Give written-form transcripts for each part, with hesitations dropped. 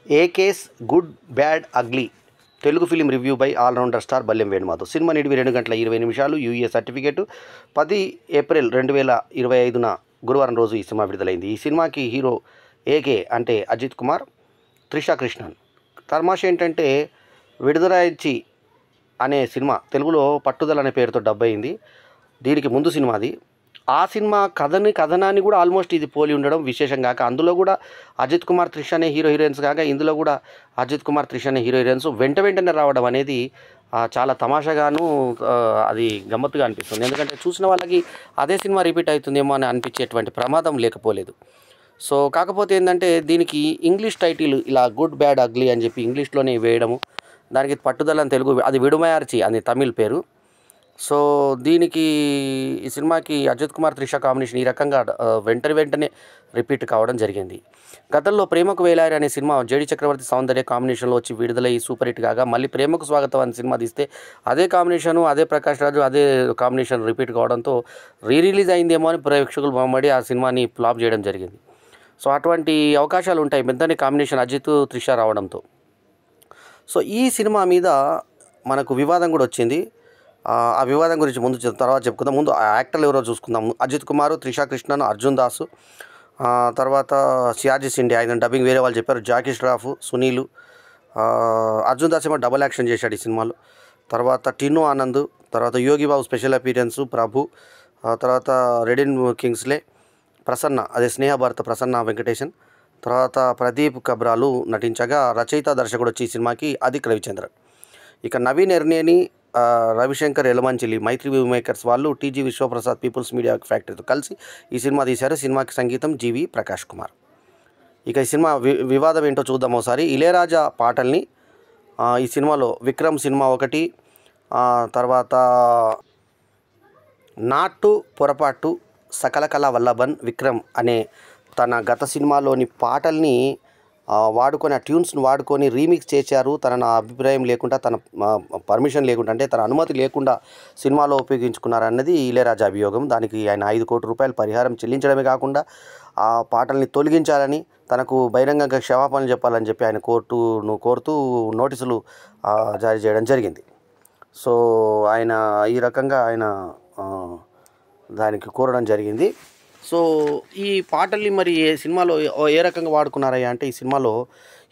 ఏకేస్ good bad ugly Telugu film review by all rounder star Ballem Venumadhav. సినిమా నిడివి 2 గంటల 20 నిమిషాలు. యూఏ సర్టిఫికేటు 10 ఏప్రిల్ 2025న గురువారం రోజు ఈ సినిమా విడుదలైంది. ఈ సినిమాకి హీరో ఏకే అంటే అజిత్ కుమార్, త్రిషా కృష్ణన్. తర్మాష ఏంటంటే విడుదలైచి అనే సినిమా తెలుగులో పట్టుదల అనే పేరుతో డబ్ అయింది. దీనికి ముందు సినిమాది. ఆ సినిమా కథనాన్ని కూడా ఆల్మోస్ట్ ఇది పోలి ఉండడం విశేషం కాక, అందులో కూడా అజిత్ కుమార్, త్రిష అనే హీరోయిన్స్ కాక ఇందులో కూడా అజిత్ కుమార్, త్రిష అనే హీరోయిన్స్ వెంటనే రావడం అనేది చాలా తమాషాగాను అది గమ్మత్తుగా అనిపిస్తుంది. ఎందుకంటే చూసిన వాళ్ళకి అదే సినిమా రిపీట్ అవుతుందేమో అని అనిపించేటువంటి ప్రమాదం లేకపోలేదు. సో కాకపోతే ఏంటంటే దీనికి ఇంగ్లీష్ టైటిల్ ఇలా గుడ్ బ్యాడ్ అగ్లీ అని చెప్పి ఇంగ్లీష్లోనే వేయడము, దానికి పట్టుదల అని తెలుగు, అది విడుమయార్చి అని తమిళ్ పేరు. సో దీనికి ఈ సినిమాకి అజిత్ కుమార్, త్రిష కాంబినేషన్ ఈ రకంగా వెంటనే రిపీట్ కావడం జరిగింది. గతంలో ప్రేమకు వేలారి అనే సినిమా జేడి చక్రవర్తి, సౌందర్య కాంబినేషన్లో వచ్చి విడుదలై సూపర్ హిట్ కాగా, మళ్ళీ ప్రేమకు స్వాగతం అనే సినిమా తీస్తే అదే కాంబినేషను, అదే ప్రకాష్ రాజు, అదే కాంబినేషన్ రిపీట్ కావడంతో రిలీజ్ అయిందేమో అని ప్రేక్షకులు బొమ్మడి ఆ సినిమాని ఫ్లాప్ చేయడం జరిగింది. సో అటువంటి అవకాశాలు ఉంటాయి వెంటనే కాంబినేషన్ అజిత్, త్రిష రావడంతో. సో ఈ సినిమా మీద మనకు వివాదం కూడా వచ్చింది. ఆ వివాదం గురించి తర్వాత చెప్పుకుందాం. ముందు ఆ యాక్టర్లు ఎవరో చూసుకుందాం. అజిత్ కుమార్, త్రిషా కృష్ణన్, అర్జున్ దాసు, తర్వాత సియాజీ సిండే, ఆయన డబ్బింగ్ వేరే వాళ్ళు చెప్పారు, జాకీ ష్రాఫ్, సునీలు. అర్జున్ దాస్ ఏమో డబల్ యాక్షన్ చేశాడు ఈ సినిమాలో. తర్వాత టిను ఆనంద్, తర్వాత యోగి బాబు స్పెషల్ అపీరెన్సు, ప్రభు, తర్వాత రెడిన్ కింగ్స్లే, ప్రసన్న అదే స్నేహ భర్త ప్రసన్న వెంకటేశన్, తర్వాత ప్రదీప్ కబ్రాలు నటించగా, రచయిత దర్శకుడు వచ్చి ఈ సినిమాకి అదిక్ రవిచంద్రన్. ఇక నవీన్ ఎర్నేని, రవిశంకర్ ఎలమంచిలి, మైత్రి మేకర్స్ వాళ్ళు టీజీ విశ్వప్రసాద్ పీపుల్స్ మీడియా ఫ్యాక్టరీతో కలిసి ఈ సినిమా తీశారు. సినిమాకి సంగీతం జీవి ప్రకాష్ కుమార్. ఇక ఈ సినిమా వివాదం ఏంటో చూద్దాం ఒకసారి. ఇళయరాజా పాటల్ని ఈ సినిమాలో విక్రమ్ సినిమా 1, తర్వాత నాటు పొరపాటు, సకల కళ వల్లభన్, విక్రమ్ అనే తన గత సినిమాలోని పాటల్ని వాడుకొని, ఆ ట్యూన్స్ని వాడుకొని రీమిక్స్ చేశారు. తన అభిప్రాయం లేకుండా, తన పర్మిషన్ లేకుండా, అంటే తన అనుమతి లేకుండా సినిమాలో ఉపయోగించుకున్నారన్నది ఇళయరాజా అభియోగం. దానికి ఆయన 5 కోట్ల రూపాయలు పరిహారం చెల్లించడమే కాకుండా ఆ పాటల్ని తొలగించాలని, తనకు బహిరంగంగా క్షమాపణలు చెప్పాలని చెప్పి ఆయన కోర్టును కోరుతూ నోటీసులు జారీ చేయడం జరిగింది. సో ఆయన ఈ రకంగా ఆయన దానికి కోరడం జరిగింది. సో ఈ పాటల్ని మరి సినిమాలో ఏ రకంగా వాడుకున్నారయ్యా అంటే, ఈ సినిమాలో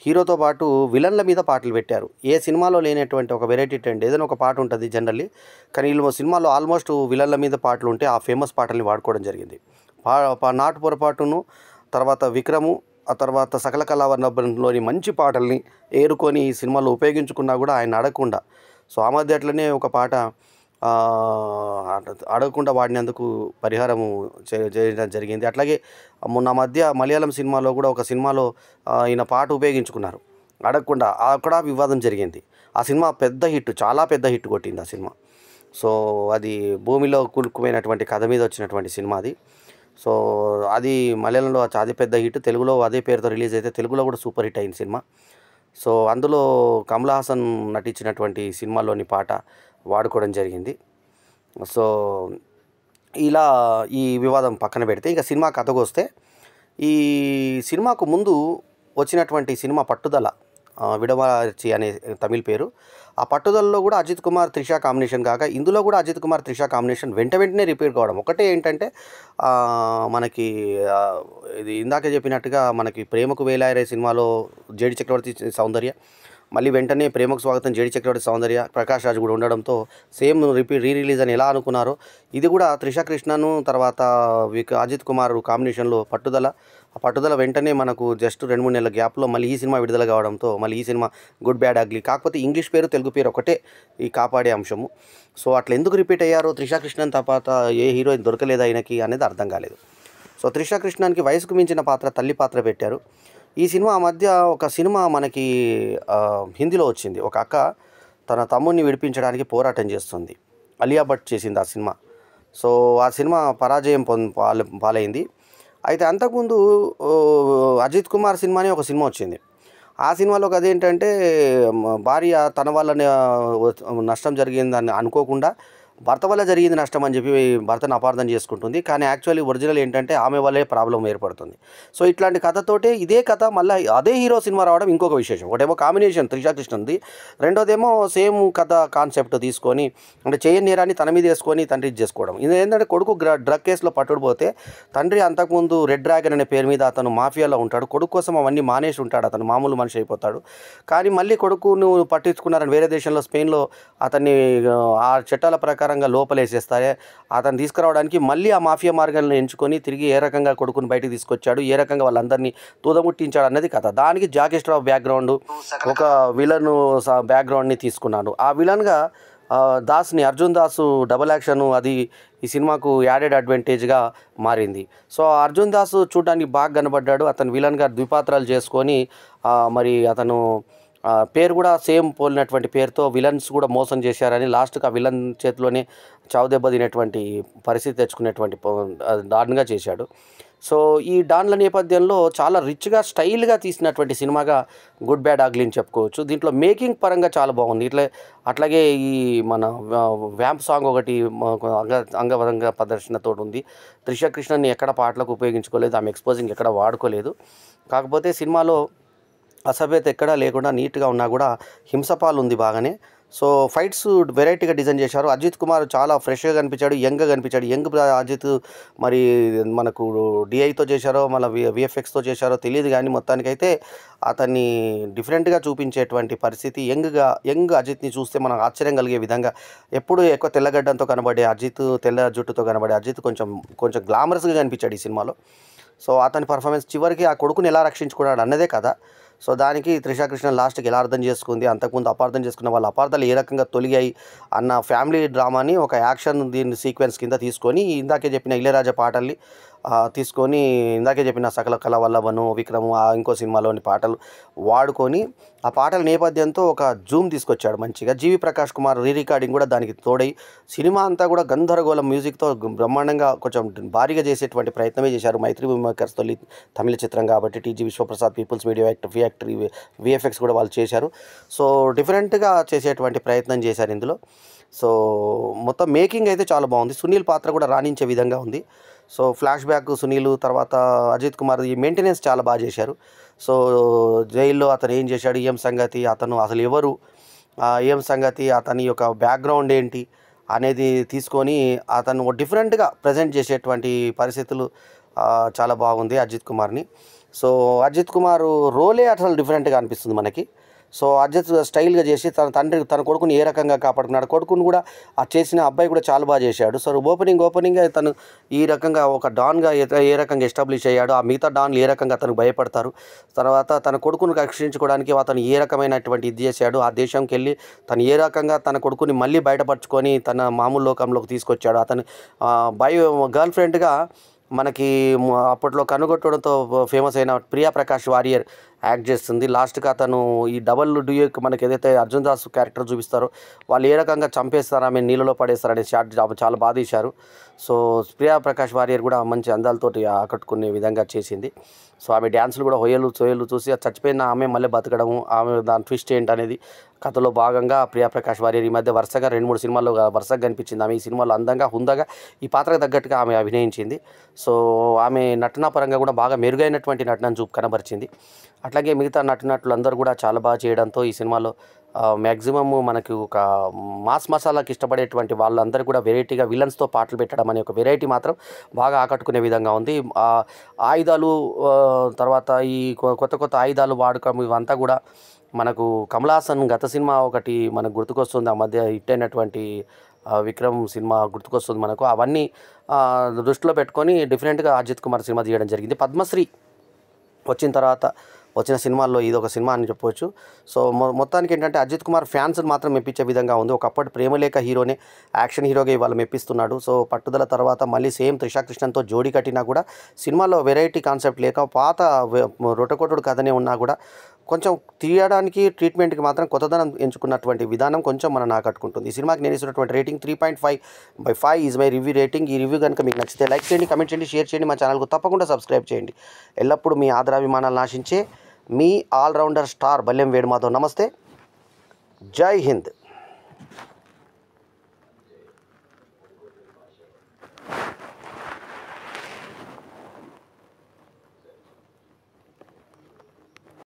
హీరోతో పాటు విలన్ల మీద పాటలు పెట్టారు. ఏ సినిమాలో లేనటువంటి ఒక వెరైటీ ట్రెండ్. ఏదైనా ఒక పాట ఉంటుంది జనరల్లీ, కానీ వీళ్ళు సినిమాలో ఆల్మోస్ట్ విలన్ల మీద పాటలు ఉంటే ఆ ఫేమస్ పాటల్ని వాడుకోవడం జరిగింది. నాటు పొరపాటును, తర్వాత విక్రము, ఆ తర్వాత సకల కళావరణంలోని మంచి పాటల్ని ఏరుకొని ఈ సినిమాలో ఉపయోగించుకున్నా కూడా ఆయన అడగకుండా, సో ఆ మధ్య అట్లనే ఒక పాట అడగకుండా వాడినందుకు పరిహారము చేయడం జరిగింది. అట్లాగే మొన్న మధ్య మలయాళం సినిమాలో కూడా ఒక సినిమాలో ఈయన పాట ఉపయోగించుకున్నారు అడగకుండా, అక్కడ వివాదం జరిగింది. ఆ సినిమా పెద్ద హిట్, చాలా పెద్ద హిట్ కొట్టింది ఆ సినిమా. సో అది భూమిలో కూలుకుపోయినటువంటి కథ మీద వచ్చినటువంటి సినిమా అది. సో అది మలయాళంలో అది పెద్ద హిట్, తెలుగులో అదే పేరుతో రిలీజ్ అయితే తెలుగులో కూడా సూపర్ హిట్ అయింది సినిమా. సో అందులో కమల్ హాసన్ నటించినటువంటి సినిమాలోని పాట వాడుకోవడం జరిగింది. సో ఇలా ఈ వివాదం పక్కన పెడితే, ఇక సినిమా కథకు వస్తే, ఈ సినిమాకు ముందు వచ్చినటువంటి సినిమా పట్టుదల, విడమర్చి అనే తమిళ్ పేరు. ఆ పట్టుదలలో కూడా అజిత్ కుమార్, త్రిష కాంబినేషన్ కాక ఇందులో కూడా అజిత్ కుమార్, త్రిష కాంబినేషన్ వెంటనే రిపీట్ కావడం. ఒకటే ఏంటంటే మనకి ఇది ఇందాక చెప్పినట్టుగా మనకి ప్రేమకు వేలారే సినిమాలో జేడి చక్రవర్తి, సౌందర్య, మళ్ళీ వెంటనే ప్రేమకు స్వాగతం జేడి చక్రవర్తి, సౌందర్య, ప్రకాష్ రాజు కూడా ఉండడంతో సేమ్ రిలీజ్ అని ఎలా అనుకున్నారో ఇది కూడా త్రిషా కృష్ణను, తర్వాత అజిత్ కుమార్ కాంబినేషన్లో పట్టుదల. ఆ పట్టుదల వెంటనే మనకు జస్ట్ 2-3 నెలల గ్యాప్లో మళ్ళీ ఈ సినిమా విడుదల కావడంతో మళ్ళీ ఈ సినిమా గుడ్ బ్యాడ్ అగ్లీ, కాకపోతే ఇంగ్లీష్ పేరు తెలుగు పేరు ఒకటే ఈ కాపాడే అంశము. సో అట్లా ఎందుకు రిపీట్ అయ్యారో, త్రిషా కృష్ణన్ తర్వాత ఏ హీరోయిన్ దొరకలేదు ఆయనకి అనేది అర్థం కాలేదు. సో త్రిషా కృష్ణన్కి వయసుకు మించిన పాత్ర, తల్లి పాత్ర పెట్టారు. ఈ సినిమా మధ్య ఒక సినిమా మనకి హిందీలో వచ్చింది. ఒక అక్క తన తమ్ముడిని విడిపించడానికి పోరాటం చేస్తుంది. అలియా భట్ చేసింది ఆ సినిమా. సో ఆ సినిమా పరాజయం పాలైంది. అయితే అంతకుముందు అజిత్ కుమార్ సినిమానే ఒక సినిమా వచ్చింది. ఆ సినిమాలో అదేంటంటే భార్య తన వల్ల నష్టం జరిగిందని అనుకోకుండా భర్త వల్ల జరిగింది నష్టం అని చెప్పి భర్తను అపార్థం చేసుకుంటుంది. కానీ యాక్చువల్లీ ఒరిజినల్ ఏంటంటే ఆమె వల్లే ప్రాబ్లం ఏర్పడుతుంది. సో ఇట్లాంటి కథతోటే ఇదే కథ మళ్ళీ అదే హీరో సినిమా రావడం ఇంకొక విశేషం. ఒకటేమో కాంబినేషన్ త్రిషా కృష్ణన్ది, రెండోదేమో సేమ్ కథ కాన్సెప్ట్ తీసుకొని అంటే చేయని నేరాన్ని తన మీద వేసుకొని తండ్రి చేసుకోవడం. ఇది ఏంటంటే కొడుకు డ్రగ్ కేసులో పట్టుకుపోతే తండ్రి అంతకుముందు రెడ్ డ్రాగన్ అనే పేరు మీద అతను మాఫియాలో ఉంటాడు. కొడుకు కోసం అవన్నీ మానేసి ఉంటాడు, అతను మామూలు మనిషి అయిపోతాడు. కానీ మళ్ళీ కొడుకును పట్టించుకున్నారని వేరే దేశంలో స్పెయిన్లో అతన్ని ఆ చట్టాల ప్రకారంగా లోపలేసేస్తారే అతను తీసుకురావడానికి మళ్ళీ ఆ మాఫియా మార్గాలను ఎంచుకొని తిరిగి ఏ రకంగా కొడుకుని బయటకు తీసుకొచ్చాడు, ఏ రకంగా వాళ్ళందరినీ తూదముట్టించాడు అన్నది కథ. దానికి జాకీ ష్రాఫ్ బ్యాక్గ్రౌండ్ ఒక విలన్ బ్యాక్గ్రౌండ్ని తీసుకున్నాడు. ఆ విలన్గా దాస్ని అర్జున్ దాసు డబల్ యాక్షన్ అది ఈ సినిమాకు యాడెడ్ అడ్వాంటేజ్గా మారింది. సో అర్జున్ దాసు చూడడానికి బాగా కనబడ్డాడు. అతను విలన్గా ద్విపాత్రాలు చేసుకొని మరి అతను పేరు కూడా సేమ్ పోలినటువంటి పేరుతో విలన్స్ కూడా మోసం చేశారని లాస్ట్కి ఆ విలన్ చేతిలోనే చావు దెబ్బ తినేటువంటి పరిస్థితి తెచ్చుకునేటువంటి దారుణంగా చేశాడు. సో ఈ డాన్ల నేపథ్యంలో చాలా రిచ్గా స్టైల్గా తీసినటువంటి సినిమాగా గుడ్ బ్యాడ్ అగ్లీ అని చెప్పుకోవచ్చు. దీంట్లో మేకింగ్ పరంగా చాలా బాగుంది. అట్లాగే ఈ మన వ్యాంప్ సాంగ్ ఒకటి అంగవరంగా ప్రదర్శనతో ఉంది. త్రిషా కృష్ణని ఎక్కడ పాటలకు ఉపయోగించుకోలేదు, ఆమె ఎక్స్పోజింగ్ ఎక్కడ వాడుకోలేదు. కాకపోతే సినిమాలో అసభ్యత ఎక్కడా లేకుండా నీట్గా ఉన్నా కూడా హింసపాలు ఉంది బాగానే. సో ఫైట్స్ వెరైటీగా డిజైన్ చేశారు. అజిత్ కుమార్ చాలా ఫ్రెష్గా కనిపించాడు, యంగ్గా కనిపించాడు. యంగ్ అజిత్ మరి మనకు డిఐతో చేశారో మళ్ళీ విఎఫ్ఎక్స్తో చేశారో తెలియదు, కానీ మొత్తానికైతే అతన్ని డిఫరెంట్గా చూపించేటువంటి పరిస్థితి. యంగ్ అజిత్ని చూస్తే మనకు ఆశ్చర్యం కలిగే విధంగా ఎప్పుడు ఎక్కువ తెల్లగడ్డంతో కనబడే అజిత్, తెల్ల జుట్టుతో కనబడే అజిత్ కొంచెం గ్లామరస్గా కనిపించాడు ఈ సినిమాలో. సో అతని పర్ఫార్మెన్స్ చివరికి ఆ కొడుకుని ఎలా రక్షించుకున్నాడు అన్నదే కదా. సో దానికి త్రిషా కృష్ణ లాస్ట్కి ఎలా అర్థం చేసుకుంది, అంతకుముందు అపార్థం చేసుకున్న వాళ్ళ అపార్థాలు ఏ రకంగా తొలిగాయి అన్న ఫ్యామిలీ డ్రామాని ఒక యాక్షన్ దీన్ని సీక్వెన్స్ కింద తీసుకొని ఇందాకే చెప్పిన ఇళయరాజా పాటల్ని తీసుకొని ఇందాకే చెప్పిన సకల కళవల్లభను, విక్రము ఇంకో సినిమాలోని పాటలు వాడుకొని ఆ పాటల నేపథ్యంతో ఒక జూమ్ తీసుకొచ్చాడు మంచిగా. జీవి ప్రకాష్ కుమార్ రీరికార్డింగ్ కూడా దానికి తోడై సినిమా అంతా కూడా గందరగోళం మ్యూజిక్తో బ్రహ్మాండంగా కొంచెం భారీగా చేసేటువంటి ప్రయత్నమే చేశారు. మైత్రి మేకర్స్ తొలి తమిళ చిత్రం కాబట్టి TG Vishwaprasad People Media Factory VFX కూడా వాళ్ళు చేశారు. సో డిఫరెంట్గా చేసేటువంటి ప్రయత్నం చేశారు ఇందులో. సో మొత్తం మేకింగ్ అయితే చాలా బాగుంది. సునీల్ పాత్ర కూడా రాణించే విధంగా ఉంది. సో ఫ్లాష్ బ్యాక్ సునీల్ తర్వాత అజిత్ కుమార్ ఈ మెయింటెనెన్స్ చాలా బాగా చేశారు. సో జైల్లో అతను ఏం చేశాడు, ఏం సంగతి, అతను అసలు ఎవరు, ఏం సంగతి, అతని యొక్క బ్యాక్గ్రౌండ్ ఏంటి అనేది తీసుకొని అతను డిఫరెంట్గా ప్రజెంట్ చేసేటువంటి పరిస్థితులు చాలా బాగుంది అజిత్ కుమార్ని. సో అజిత్ కుమార్ రోలే అసలు డిఫరెంట్గా అనిపిస్తుంది మనకి. సో అజిత్ స్టైల్గా చేసి తన కొడుకుని ఏ రకంగా కాపాడుకున్నాడు, కొడుకుని కూడా ఆ చేసిన అబ్బాయి కూడా చాలా బాగా చేశాడు. సో ఓపెనింగ్ తను ఈ రకంగా ఒక డాన్గా ఏ రకంగా ఎస్టాబ్లిష్ అయ్యాడు, ఆ మిగతా డాన్లు ఏ రకంగా అతను భయపడతారు, తర్వాత తన కొడుకుని రక్షించుకోవడానికి అతను ఏ రకమైనటువంటి ఇది చేశాడు, ఆ దేశంకి వెళ్ళి తను ఏ రకంగా తన కొడుకుని మళ్ళీ బయటపరచుకొని తన మామూలు లోకంలోకి తీసుకొచ్చాడు. అతను గర్ల్ ఫ్రెండ్గా మనకి అప్పట్లో కనుగొట్టడంతో ఫేమస్ అయిన ప్రియా ప్రకాష్ వారియర్ యాక్ట్ చేస్తుంది. లాస్ట్గా అతను ఈ డబల్ డ్యూయక్ మనకి ఏదైతే అర్జున్ దాస్ క్యారెక్టర్ చూపిస్తారో వాళ్ళు ఏ రకంగా చంపేస్తారు, ఆమె నీళ్ళలో పడేస్తారనే షాట్ చాలా బాగా తీశారు. సో ప్రియా ప్రకాష్ వారియర్ కూడా మంచి అందాలతోటి ఆకట్టుకునే విధంగా చేసింది. సో ఆమె డ్యాన్సులు కూడా హొయ్యలు చూసి చచ్చిపోయిన ఆమె మళ్ళీ బతకడము, ఆమె దాని ట్విస్ట్ ఏంటనేది కథలో భాగంగా ప్రియా ప్రకాష్ వారియర్ ఈ మధ్య వరుసగా 2-3 సినిమాల్లో వరుసగా కనిపించింది. ఆమె ఈ సినిమాలో అందంగా హుందాగా ఈ పాత్రకు తగ్గట్టుగా ఆమె అభినయించింది. సో ఆమె నటనా పరంగా కూడా బాగా మెరుగైనటువంటి నటనను కనబరిచింది. అట్లాగే మిగతా నటులు అందరూ కూడా చాలా బాగా చేయడంతో ఈ సినిమాలో మ్యాక్సిమమ్ మనకి ఒక మాస్ మసాలాకి ఇష్టపడేటువంటి వాళ్ళందరూ కూడా వెరైటీగా విలన్స్తో పాటలు పెట్టడం అనే ఒక వెరైటీ మాత్రం బాగా ఆకట్టుకునే విధంగా ఉంది. ఆయుధాలు తర్వాత ఈ కొత్త ఆయుధాలు వాడకం ఇవంతా కూడా మనకు కమల్ హాసన్ గత సినిమా ఒకటి మనకు గుర్తుకొస్తుంది, ఆ మధ్య హిట్ అయినటువంటి విక్రమ్ సినిమా గుర్తుకొస్తుంది మనకు. అవన్నీ దృష్టిలో పెట్టుకొని డిఫరెంట్గా అజిత్ కుమార్ సినిమా తీయడం జరిగింది. పద్మశ్రీ వచ్చిన తర్వాత వచ్చిన సినిమాల్లో ఇది ఒక సినిమా అని చెప్పవచ్చు. సో మొత్తానికి ఏంటంటే అజిత్ కుమార్ ఫ్యాన్స్ని మాత్రం మెప్పించే విధంగా ఉంది. ఒకప్పటి ప్రేమలేఖ హీరోనే యాక్షన్ హీరోగా ఇవాళ మెప్పిస్తున్నాడు. సో పట్టుదల తర్వాత మళ్ళీ సేమ్ త్రిషా కృష్ణన్తో జోడీ కట్టినా కూడా సినిమాలో వెరైటీ కాన్సెప్ట్ లేక పాత రొటకొట్టుడు కథనే ఉన్నా కూడా కొంచెం తీయడానికి ట్రీట్మెంట్కి మాత్రం కొత్తదనం ఎంచుకున్నటువంటి విధానం కొంచెం మనం ఆకట్టుకుంటుంది. ఈ సినిమాకి నేను ఇస్తున్నటువంటి rating 3.5/5 is my review rating. ఈ రివ్యూ కనుక మీకు నచ్చితే లైక్ చేయండి, కమెంట్ చేయండి, షేర్ చేయండి, మా ఛానల్కు తప్పకుండా సబ్స్క్రైబ్ చేయండి. ఎల్లప్పుడూ మీ ఆదరాభిమానాలు ఆశించే మీ ఆల్రౌండర్ స్టార్ బల్లెం వేణుమాధవ్. నమస్తే, జై హింద్.